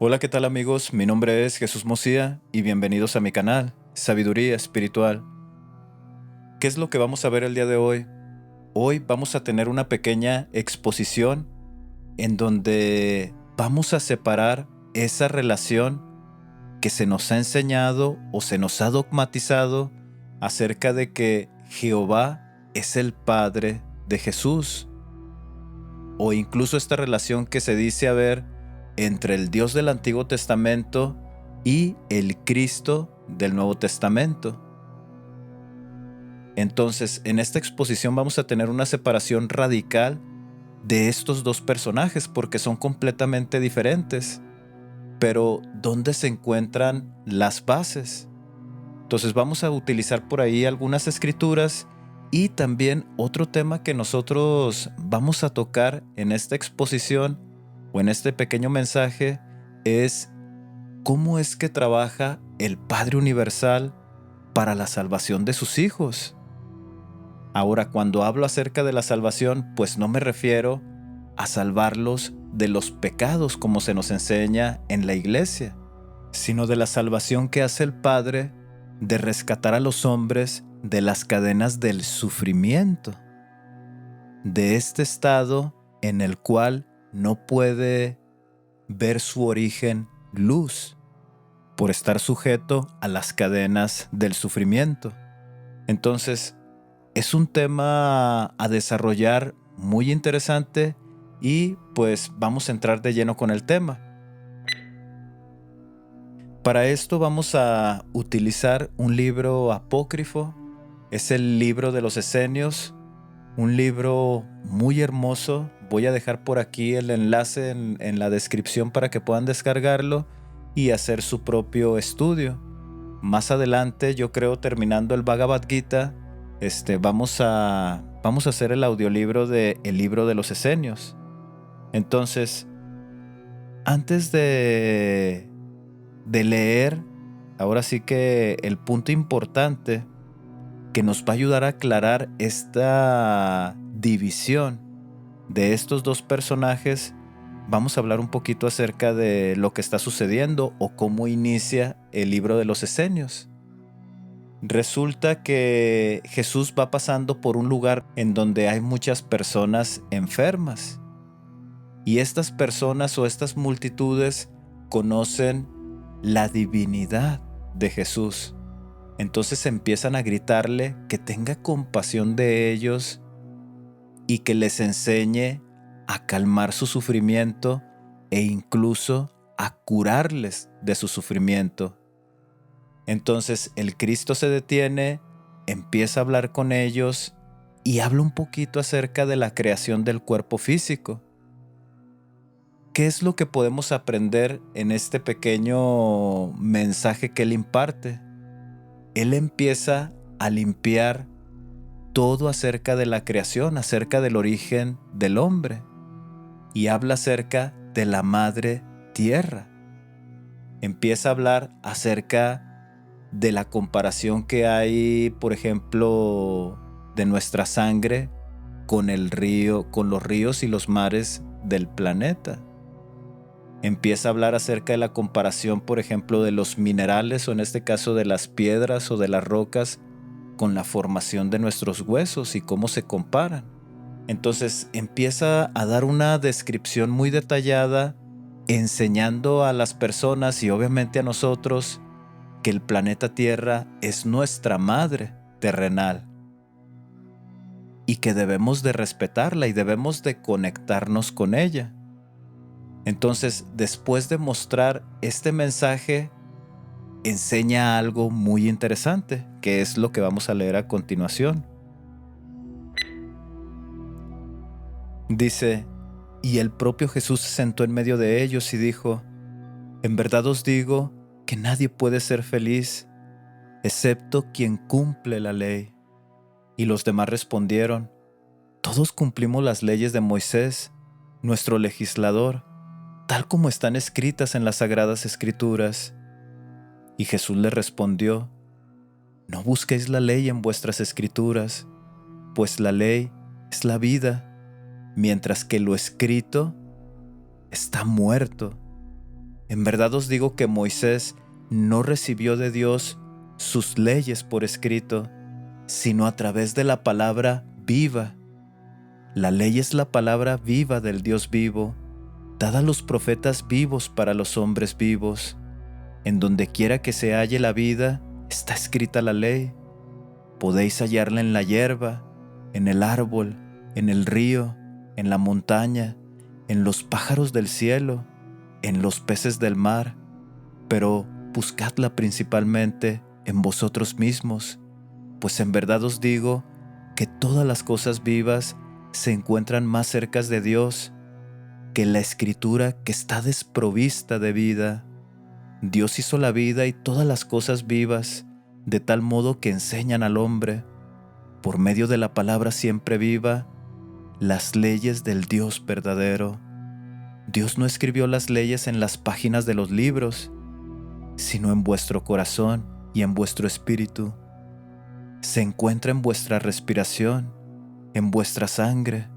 Hola, ¿qué tal amigos? Mi nombre es Jesús Mosía y bienvenidos a mi canal, Sabiduría Espiritual. ¿Qué es lo que vamos a ver el día de hoy? Hoy vamos a tener una pequeña exposición en donde vamos a separar esa relación que se nos ha enseñado o se nos ha dogmatizado acerca de que Jehová es el Padre de Jesús, o incluso esta relación que se dice haber entre el Dios del Antiguo Testamento y el Cristo del Nuevo Testamento. Entonces, en esta exposición vamos a tener una separación radical de estos dos personajes porque son completamente diferentes. Pero, ¿dónde se encuentran las bases? Entonces vamos a utilizar por ahí algunas escrituras y también otro tema que nosotros vamos a tocar en esta exposición o en este pequeño mensaje es cómo es que trabaja el Padre Universal para la salvación de sus hijos. Ahora, cuando hablo acerca de la salvación, pues no me refiero a salvarlos de los pecados como se nos enseña en la iglesia, sino de la salvación que hace el Padre de rescatar a los hombres de las cadenas del sufrimiento, de este estado en el cual no puede ver su origen luz, por estar sujeto a las cadenas del sufrimiento. Entonces, es un tema a desarrollar muy interesante y pues vamos a entrar de lleno con el tema. Para esto vamos a utilizar un libro apócrifo, es el libro de los Esenios, un libro muy hermoso. Voy a dejar por aquí el enlace en la descripción para que puedan descargarlo y hacer su propio estudio. Más adelante, yo creo terminando el Bhagavad Gita, vamos a hacer el audiolibro de El libro de los Esenios. Entonces, antes de leer, ahora sí que el punto importante que nos va a ayudar a aclarar esta división de estos dos personajes, vamos a hablar un poquito acerca de lo que está sucediendo o cómo inicia el libro de los Esenios. Resulta que Jesús va pasando por un lugar en donde hay muchas personas enfermas. Y estas personas o estas multitudes conocen la divinidad de Jesús. Entonces empiezan a gritarle que tenga compasión de ellos y que les enseñe a calmar su sufrimiento e incluso a curarles de su sufrimiento. Entonces el Cristo se detiene, empieza a hablar con ellos y habla un poquito acerca de la creación del cuerpo físico. ¿Qué es lo que podemos aprender en este pequeño mensaje que él imparte? Él empieza a limpiar todo acerca de la creación, acerca del origen del hombre, y habla acerca de la madre tierra. Empieza a hablar acerca de la comparación que hay, por ejemplo, de nuestra sangre con el río, con los ríos y los mares del planeta. Empieza a hablar acerca de la comparación, por ejemplo, de los minerales o en este caso de las piedras o de las rocas con la formación de nuestros huesos y cómo se comparan. Entonces empieza a dar una descripción muy detallada, enseñando a las personas y obviamente a nosotros que el planeta Tierra es nuestra madre terrenal y que debemos de respetarla y debemos de conectarnos con ella. Entonces, después de mostrar este mensaje, enseña algo muy interesante, que es lo que vamos a leer a continuación. Dice, y el propio Jesús se sentó en medio de ellos y dijo, en verdad os digo que nadie puede ser feliz, excepto quien cumple la ley. Y los demás respondieron, todos cumplimos las leyes de Moisés, nuestro legislador, tal como están escritas en las Sagradas Escrituras. Y Jesús les respondió, no busquéis la ley en vuestras escrituras, pues la ley es la vida, mientras que lo escrito está muerto. En verdad os digo que Moisés no recibió de Dios sus leyes por escrito, sino a través de la palabra viva. La ley es la palabra viva del Dios vivo, dada a los profetas vivos para los hombres vivos. En donde quiera que se halle la vida, está escrita la ley. Podéis hallarla en la hierba, en el árbol, en el río, en la montaña, en los pájaros del cielo, en los peces del mar, pero buscadla principalmente en vosotros mismos, pues en verdad os digo que todas las cosas vivas se encuentran más cerca de Dios que la escritura que está desprovista de vida. Dios hizo la vida y todas las cosas vivas, de tal modo que enseñan al hombre, por medio de la palabra siempre viva, las leyes del Dios verdadero. Dios no escribió las leyes en las páginas de los libros, sino en vuestro corazón y en vuestro espíritu. Se encuentra en vuestra respiración, en vuestra sangre,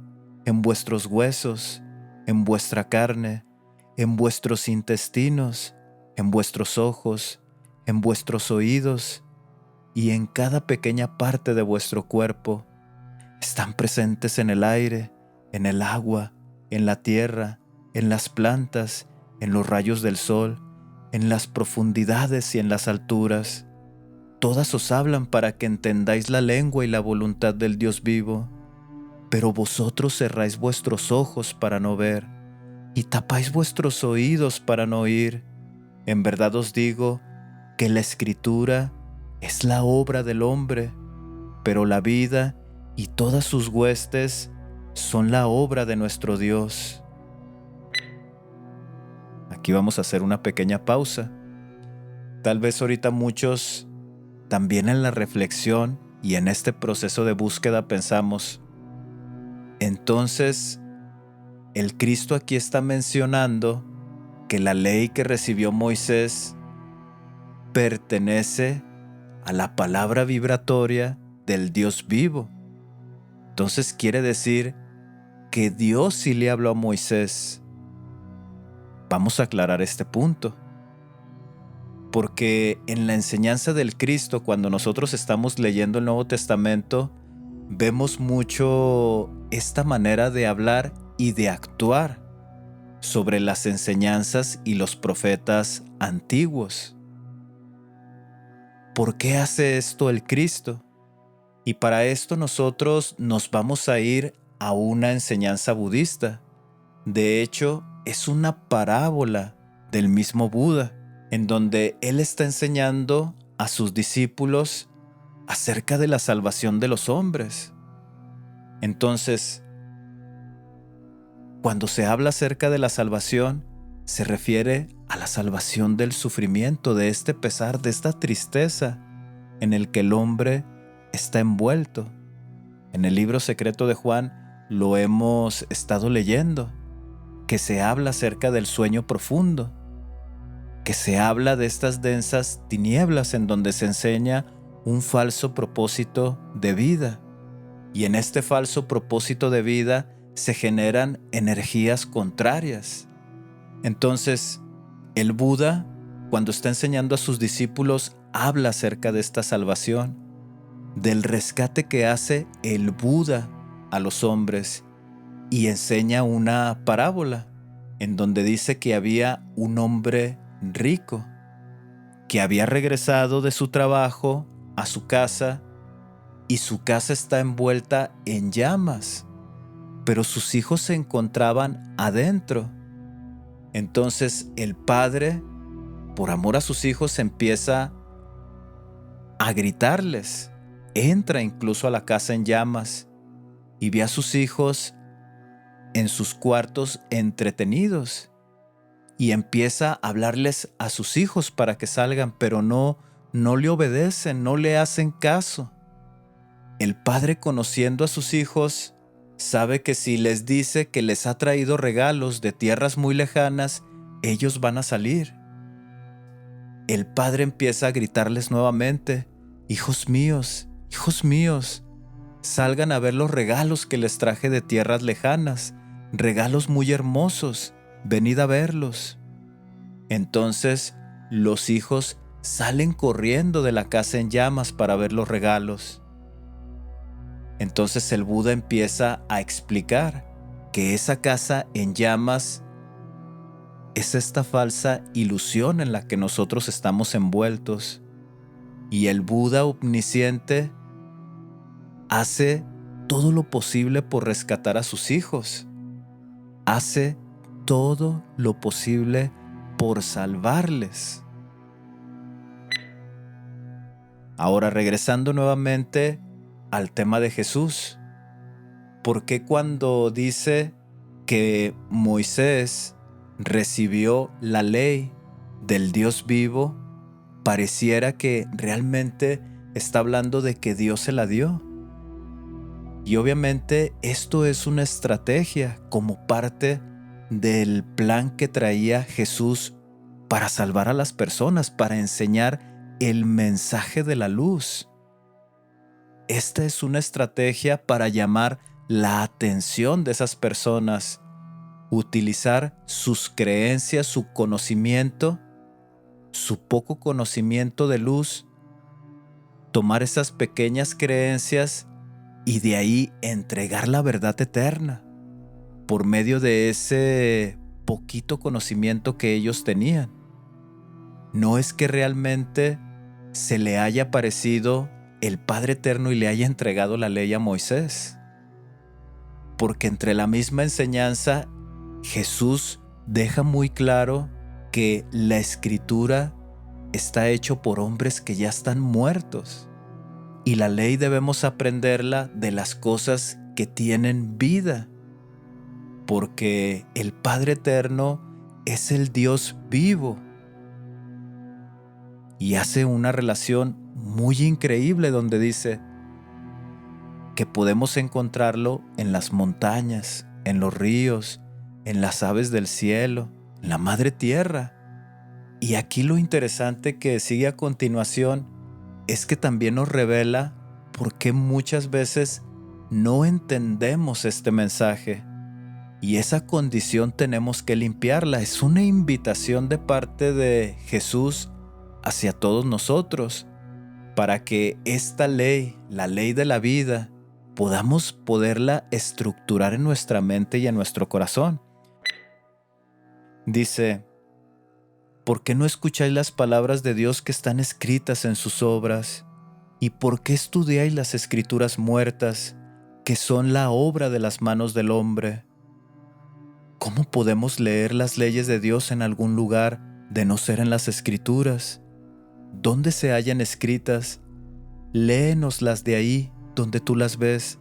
en vuestros huesos, en vuestra carne, en vuestros intestinos, en vuestros ojos, en vuestros oídos y en cada pequeña parte de vuestro cuerpo. Están presentes en el aire, en el agua, en la tierra, en las plantas, en los rayos del sol, en las profundidades y en las alturas. Todas os hablan para que entendáis la lengua y la voluntad del Dios vivo. Pero vosotros cerráis vuestros ojos para no ver, y tapáis vuestros oídos para no oír. En verdad os digo que la Escritura es la obra del hombre, pero la vida y todas sus huestes son la obra de nuestro Dios. Aquí vamos a hacer una pequeña pausa. Tal vez ahorita muchos, también en la reflexión y en este proceso de búsqueda, pensamos, entonces, el Cristo aquí está mencionando que la ley que recibió Moisés pertenece a la palabra vibratoria del Dios vivo. Entonces quiere decir que Dios sí le habló a Moisés. Vamos a aclarar este punto. Porque en la enseñanza del Cristo, cuando nosotros estamos leyendo el Nuevo Testamento, vemos mucho esta manera de hablar y de actuar sobre las enseñanzas y los profetas antiguos. ¿Por qué hace esto el Cristo? Y para esto nosotros nos vamos a ir a una enseñanza budista. De hecho, es una parábola del mismo Buda, en donde él está enseñando a sus discípulos acerca de la salvación de los hombres. Entonces, cuando se habla acerca de la salvación, se refiere a la salvación del sufrimiento, de este pesar, de esta tristeza en el que el hombre está envuelto. En el libro secreto de Juan lo hemos estado leyendo, que se habla acerca del sueño profundo, que se habla de estas densas tinieblas en donde se enseña un falso propósito de vida. Y en este falso propósito de vida se generan energías contrarias. Entonces, el Buda, cuando está enseñando a sus discípulos, habla acerca de esta salvación, del rescate que hace el Buda a los hombres, y enseña una parábola en donde dice que había un hombre rico que había regresado de su trabajo a su casa y su casa está envuelta en llamas, pero sus hijos se encontraban adentro. Entonces el padre, por amor a sus hijos, empieza a gritarles, entra incluso a la casa en llamas y ve a sus hijos en sus cuartos entretenidos y empieza a hablarles a sus hijos para que salgan, pero no le obedecen, no le hacen caso. El padre, conociendo a sus hijos, sabe que si les dice que les ha traído regalos de tierras muy lejanas, ellos van a salir. El padre empieza a gritarles nuevamente, hijos míos, salgan a ver los regalos que les traje de tierras lejanas, regalos muy hermosos, venid a verlos. Entonces los hijos salen corriendo de la casa en llamas para ver los regalos. Entonces el Buda empieza a explicar que esa casa en llamas es esta falsa ilusión en la que nosotros estamos envueltos. Y el Buda omnisciente hace todo lo posible por rescatar a sus hijos. Hace todo lo posible por salvarles. Ahora, regresando nuevamente al tema de Jesús. ¿Por qué cuando dice que Moisés recibió la ley del Dios vivo, pareciera que realmente está hablando de que Dios se la dio? Y obviamente esto es una estrategia como parte del plan que traía Jesús para salvar a las personas, para enseñar el mensaje de la luz. Esta es una estrategia para llamar la atención de esas personas, utilizar sus creencias, su conocimiento, su poco conocimiento de luz, tomar esas pequeñas creencias y de ahí entregar la verdad eterna por medio de ese poquito conocimiento que ellos tenían. No es que realmente se le haya aparecido el Padre Eterno y le haya entregado la ley a Moisés, porque entre la misma enseñanza Jesús deja muy claro que la Escritura está hecho por hombres que ya están muertos. Y la ley debemos aprenderla de las cosas que tienen vida, porque el Padre Eterno es el Dios vivo. Y hace una relación muy increíble donde dice que podemos encontrarlo en las montañas, en los ríos, en las aves del cielo, en la madre tierra. Y aquí lo interesante que sigue a continuación es que también nos revela por qué muchas veces no entendemos este mensaje. Y esa condición tenemos que limpiarla. Es una invitación de parte de Jesús hacia todos nosotros, para que esta ley, la ley de la vida, podamos poderla estructurar en nuestra mente y en nuestro corazón. Dice: ¿por qué no escucháis las palabras de Dios que están escritas en sus obras? ¿Y por qué estudiáis las escrituras muertas, que son la obra de las manos del hombre? ¿Cómo podemos leer las leyes de Dios en algún lugar de no ser en las escrituras? ¿Dónde se hallan escritas? Léenoslas de ahí donde tú las ves,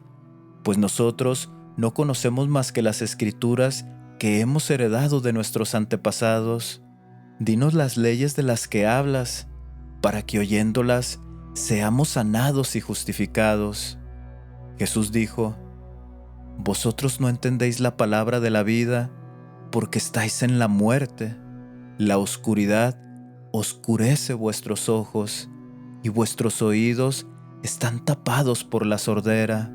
pues nosotros no conocemos más que las escrituras que hemos heredado de nuestros antepasados. Dinos las leyes de las que hablas, para que oyéndolas seamos sanados y justificados. Jesús dijo: vosotros no entendéis la palabra de la vida, porque estáis en la muerte. La oscuridad oscurece vuestros ojos, y vuestros oídos están tapados por la sordera.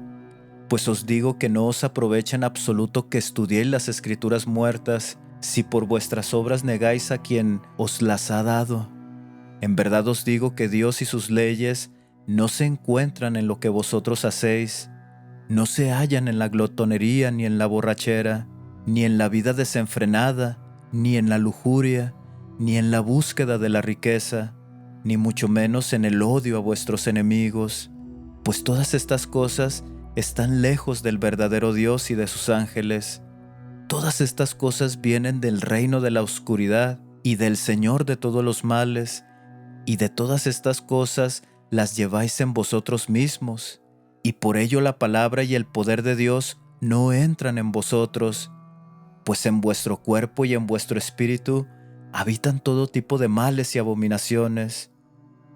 Pues os digo que no os aprovecha en absoluto que estudiéis las escrituras muertas, si por vuestras obras negáis a quien os las ha dado. En verdad os digo que Dios y sus leyes no se encuentran en lo que vosotros hacéis, no se hallan en la glotonería, ni en la borrachera, ni en la vida desenfrenada, ni en la lujuria, ni en la búsqueda de la riqueza, ni mucho menos en el odio a vuestros enemigos, pues todas estas cosas están lejos del verdadero Dios y de sus ángeles. Todas estas cosas vienen del reino de la oscuridad y del Señor de todos los males, y de todas estas cosas las lleváis en vosotros mismos, y por ello la palabra y el poder de Dios no entran en vosotros, pues en vuestro cuerpo y en vuestro espíritu habitan todo tipo de males y abominaciones.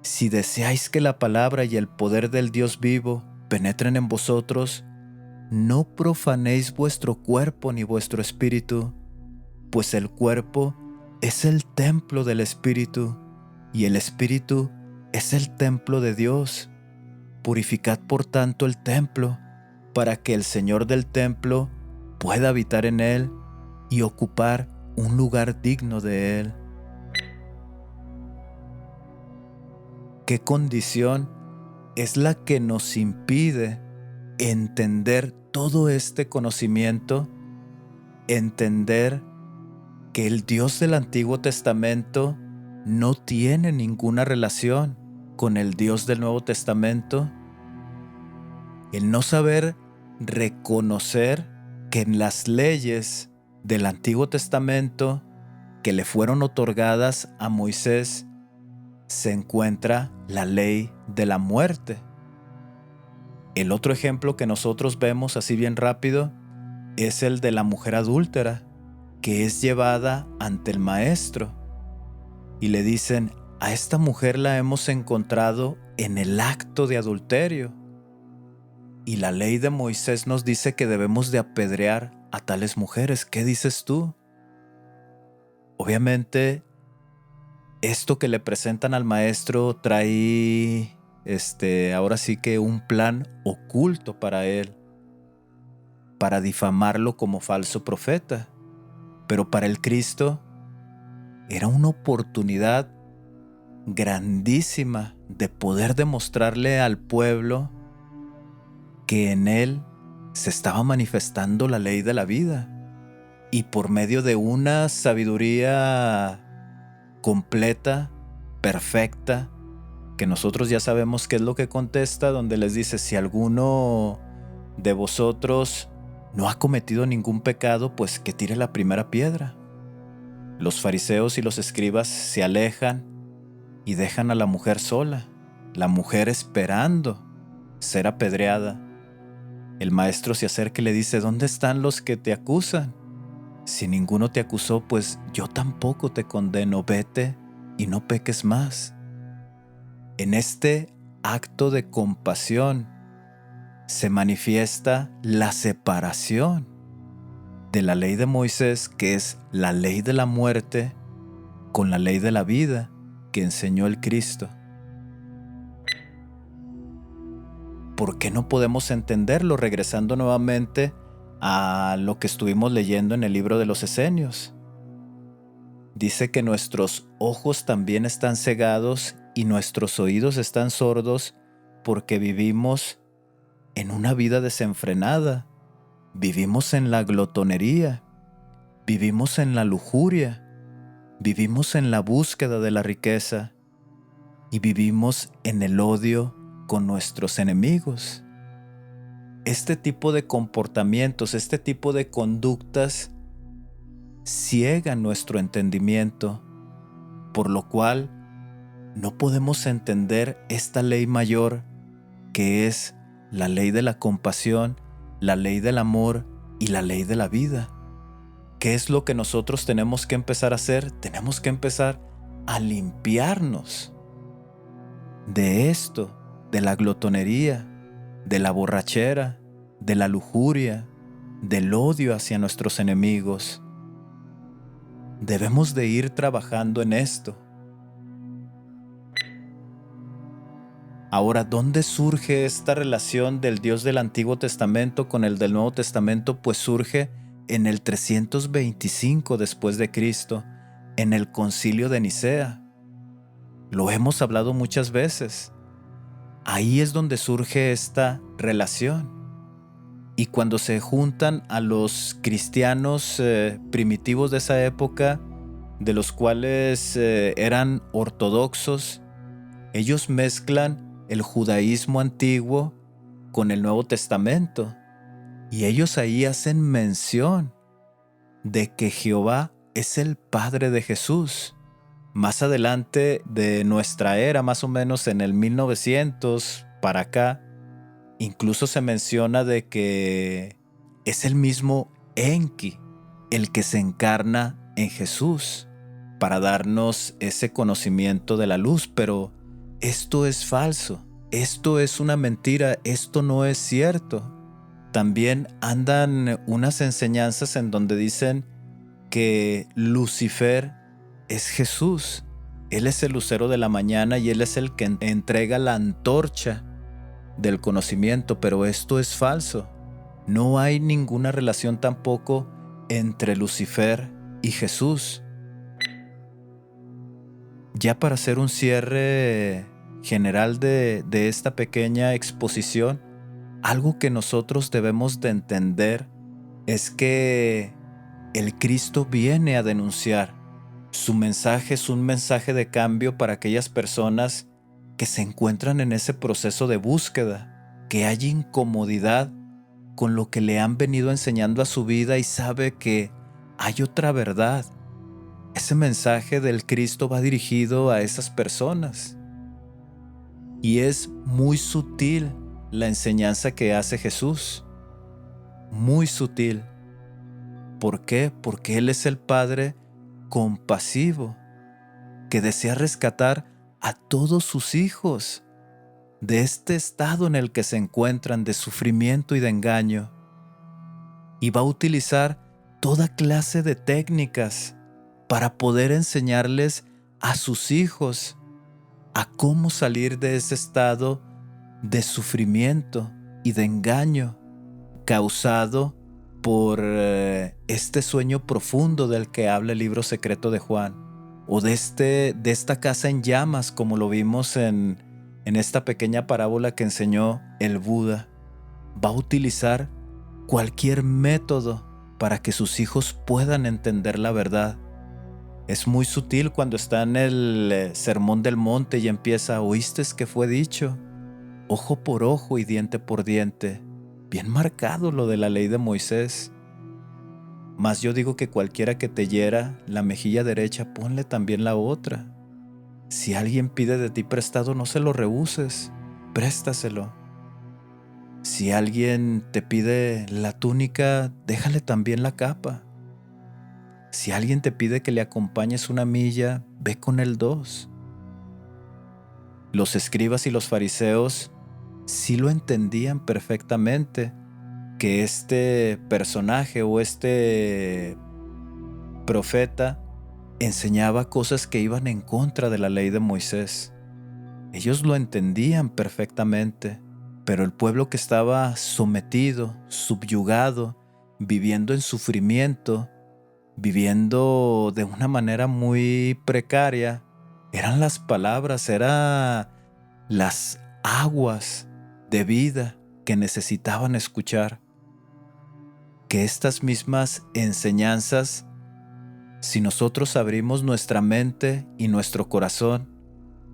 Si deseáis que la palabra y el poder del Dios vivo penetren en vosotros, no profanéis vuestro cuerpo ni vuestro espíritu, pues el cuerpo es el templo del espíritu, y el espíritu es el templo de Dios. Purificad por tanto el templo, para que el Señor del templo pueda habitar en él y ocupar un lugar digno de él. qué condición es la que nos impide entender todo este conocimiento, entender que el Dios del Antiguo Testamento no tiene ninguna relación con el Dios del Nuevo Testamento? El no saber reconocer que en las leyes del Antiguo Testamento que le fueron otorgadas a Moisés se encuentra la ley de la muerte. El otro ejemplo que nosotros vemos así bien rápido es el de la mujer adúltera, que es llevada ante el maestro y le dicen: a esta mujer la hemos encontrado en el acto de adulterio. Y la ley de Moisés nos dice que debemos de apedrear a tales mujeres. ¿Qué dices tú? Obviamente, esto que le presentan al maestro trae, ahora sí que un plan oculto para él, para difamarlo como falso profeta. Pero para el Cristo era una oportunidad grandísima de poder demostrarle al pueblo que en él se estaba manifestando la ley de la vida, y por medio de una sabiduría completa, perfecta, que nosotros ya sabemos qué es lo que contesta, donde les dice: si alguno de vosotros no ha cometido ningún pecado, pues que tire la primera piedra. Los fariseos y los escribas se alejan y dejan a la mujer sola, la mujer esperando ser apedreada. El maestro se acerca y le dice: ¿dónde están los que te acusan? Si ninguno te acusó, pues yo tampoco te condeno. Vete y no peques más. En este acto de compasión se manifiesta la separación de la ley de Moisés, que es la ley de la muerte, con la ley de la vida que enseñó el Cristo. ¿Por qué no podemos entenderlo? Regresando nuevamente a lo que estuvimos leyendo en el libro de los Esenios. Dice que nuestros ojos también están cegados y nuestros oídos están sordos porque vivimos en una vida desenfrenada. Vivimos en la glotonería, vivimos en la lujuria, vivimos en la búsqueda de la riqueza y vivimos en el odio con nuestros enemigos. Este tipo de comportamientos, este tipo de conductas ciegan nuestro entendimiento, por lo cual no podemos entender esta ley mayor, que es la ley de la compasión, la ley del amor y la ley de la vida. ¿Qué es lo que nosotros tenemos que empezar a hacer? Tenemos que empezar a limpiarnos de esto, de la glotonería, de la borrachera, de la lujuria, del odio hacia nuestros enemigos. Debemos de ir trabajando en esto. Ahora, ¿dónde surge esta relación del Dios del Antiguo Testamento con el del Nuevo Testamento? Pues surge en el 325 después de Cristo, en el Concilio de Nicea. Lo hemos hablado muchas veces. Ahí es donde surge esta relación. Y cuando se juntan a los cristianos primitivos de esa época, de los cuales eran ortodoxos, ellos mezclan el judaísmo antiguo con el Nuevo Testamento. Y ellos ahí hacen mención de que Jehová es el Padre de Jesús. Más adelante de nuestra era, más o menos en el 1900 para acá, incluso se menciona de que es el mismo Enki el que se encarna en Jesús para darnos ese conocimiento de la luz. Pero esto es falso, esto es una mentira, esto no es cierto. También andan unas enseñanzas en donde dicen que Lucifer es Jesús. Él es el lucero de la mañana y él es el que entrega la antorcha del conocimiento, pero esto es falso. No hay ninguna relación tampoco entre Lucifer y Jesús. Ya para hacer un cierre general de esta pequeña exposición, algo que nosotros debemos de entender es que el Cristo viene a denunciar. Su mensaje es un mensaje de cambio para aquellas personas que se encuentran en ese proceso de búsqueda, que hay incomodidad con lo que le han venido enseñando a su vida y sabe que hay otra verdad. Ese mensaje del Cristo va dirigido a esas personas. Y es muy sutil la enseñanza que hace Jesús. Muy sutil. ¿Por qué? Porque Él es el Padre compasivo, que desea rescatar a todos sus hijos de este estado en el que se encuentran de sufrimiento y de engaño. Y va a utilizar toda clase de técnicas para poder enseñarles a sus hijos a cómo salir de ese estado de sufrimiento y de engaño causado por este sueño profundo del que habla el libro secreto de Juan, o de esta casa en llamas, como lo vimos en esta pequeña parábola que enseñó el Buda. Va a utilizar cualquier método para que sus hijos puedan entender la verdad. Es muy sutil cuando está en el Sermón del Monte y empieza: ¿oíste que fue dicho? Ojo por ojo y diente por diente. Bien marcado lo de la ley de Moisés. Mas yo digo que cualquiera que te hiera la mejilla derecha, ponle también la otra. Si alguien pide de ti prestado, no se lo rehuses, préstaselo. Si alguien te pide la túnica, déjale también la capa. Si alguien te pide que le acompañes una milla, ve con él 2. Los escribas y los fariseos sí lo entendían perfectamente, que este personaje o este profeta enseñaba cosas que iban en contra de la ley de Moisés. Ellos lo entendían perfectamente, pero el pueblo que estaba sometido, subyugado, viviendo en sufrimiento, viviendo de una manera muy precaria, eran las palabras, eran las aguas de vida que necesitaban escuchar. Que estas mismas enseñanzas, si nosotros abrimos nuestra mente y nuestro corazón,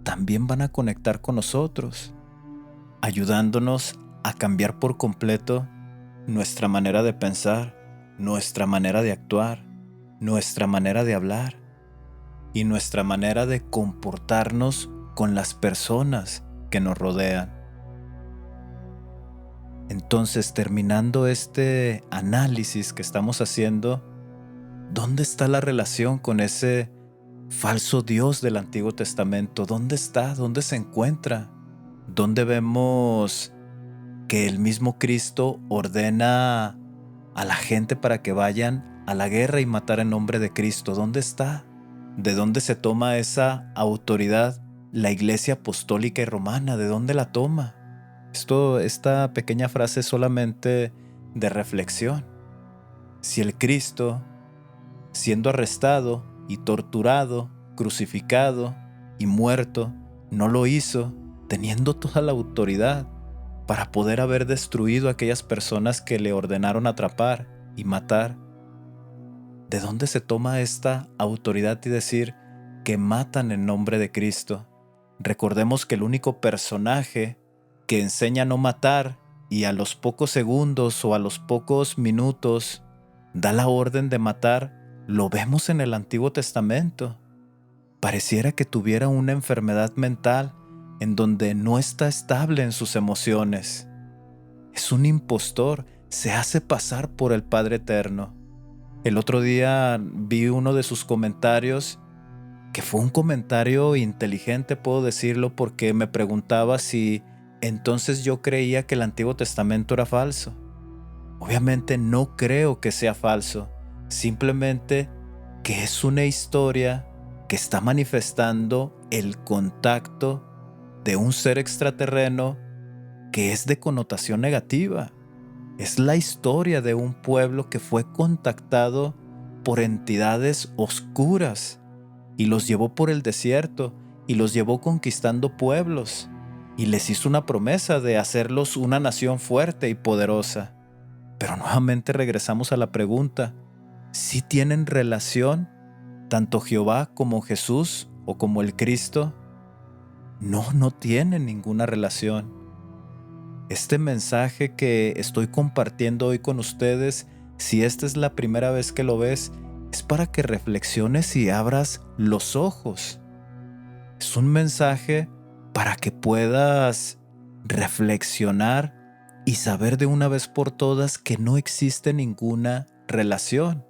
también van a conectar con nosotros, ayudándonos a cambiar por completo nuestra manera de pensar, nuestra manera de actuar, nuestra manera de hablar y nuestra manera de comportarnos con las personas que nos rodean. Entonces, terminando este análisis que estamos haciendo, ¿dónde está la relación con ese falso Dios del Antiguo Testamento? ¿Dónde está? ¿Dónde se encuentra? ¿Dónde vemos que el mismo Cristo ordena a la gente para que vayan a la guerra y matar en nombre de Cristo? ¿Dónde está? ¿De dónde se toma esa autoridad la Iglesia Apostólica y Romana? ¿De dónde la toma? Esta pequeña frase es solamente de reflexión. Si el Cristo, siendo arrestado y torturado, crucificado y muerto, no lo hizo teniendo toda la autoridad para poder haber destruido a aquellas personas que le ordenaron atrapar y matar, ¿de dónde se toma esta autoridad y decir que matan en nombre de Cristo? Recordemos que el único personaje que enseña a no matar y a los pocos segundos o a los pocos minutos da la orden de matar, lo vemos en el Antiguo Testamento. Pareciera que tuviera una enfermedad mental en donde no está estable en sus emociones. Es un impostor, se hace pasar por el Padre Eterno. El otro día vi uno de sus comentarios, que fue un comentario inteligente, puedo decirlo, porque me preguntaba si entonces yo creía que el Antiguo Testamento era falso. Obviamente no creo que sea falso, simplemente que es una historia que está manifestando el contacto de un ser extraterreno que es de connotación negativa. Es la historia de un pueblo que fue contactado por entidades oscuras y los llevó por el desierto y los llevó conquistando pueblos y les hizo una promesa de hacerlos una nación fuerte y poderosa. Pero nuevamente regresamos a la pregunta, ¿sí tienen relación tanto Jehová como Jesús o como el Cristo? No, no tienen ninguna relación. Este mensaje que estoy compartiendo hoy con ustedes, si esta es la primera vez que lo ves, es para que reflexiones y abras los ojos. Es un mensaje para que puedas reflexionar y saber de una vez por todas que no existe ninguna relación.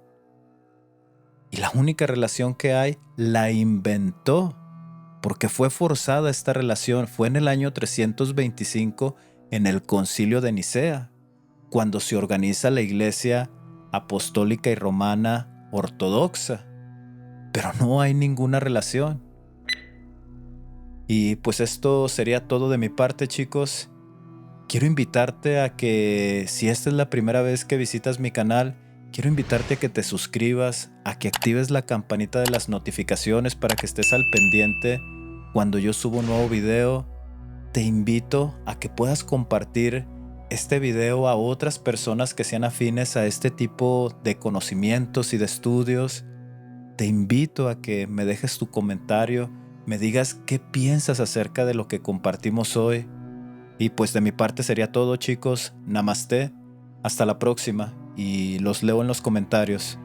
Y la única relación que hay la inventó, porque fue forzada esta relación. Fue en el año 325 en el Concilio de Nicea, cuando se organiza la Iglesia Apostólica y Romana Ortodoxa. Pero no hay ninguna relación. Y pues esto sería todo de mi parte, chicos. Quiero invitarte a que, si esta es la primera vez que visitas mi canal, quiero invitarte a que te suscribas, a que actives la campanita de las notificaciones para que estés al pendiente cuando yo subo un nuevo video. Te invito a que puedas compartir este video a otras personas que sean afines a este tipo de conocimientos y de estudios. Te invito a que me dejes tu comentario, me digas qué piensas acerca de lo que compartimos hoy. Y pues de mi parte sería todo, chicos. Namaste, hasta la próxima y los leo en los comentarios.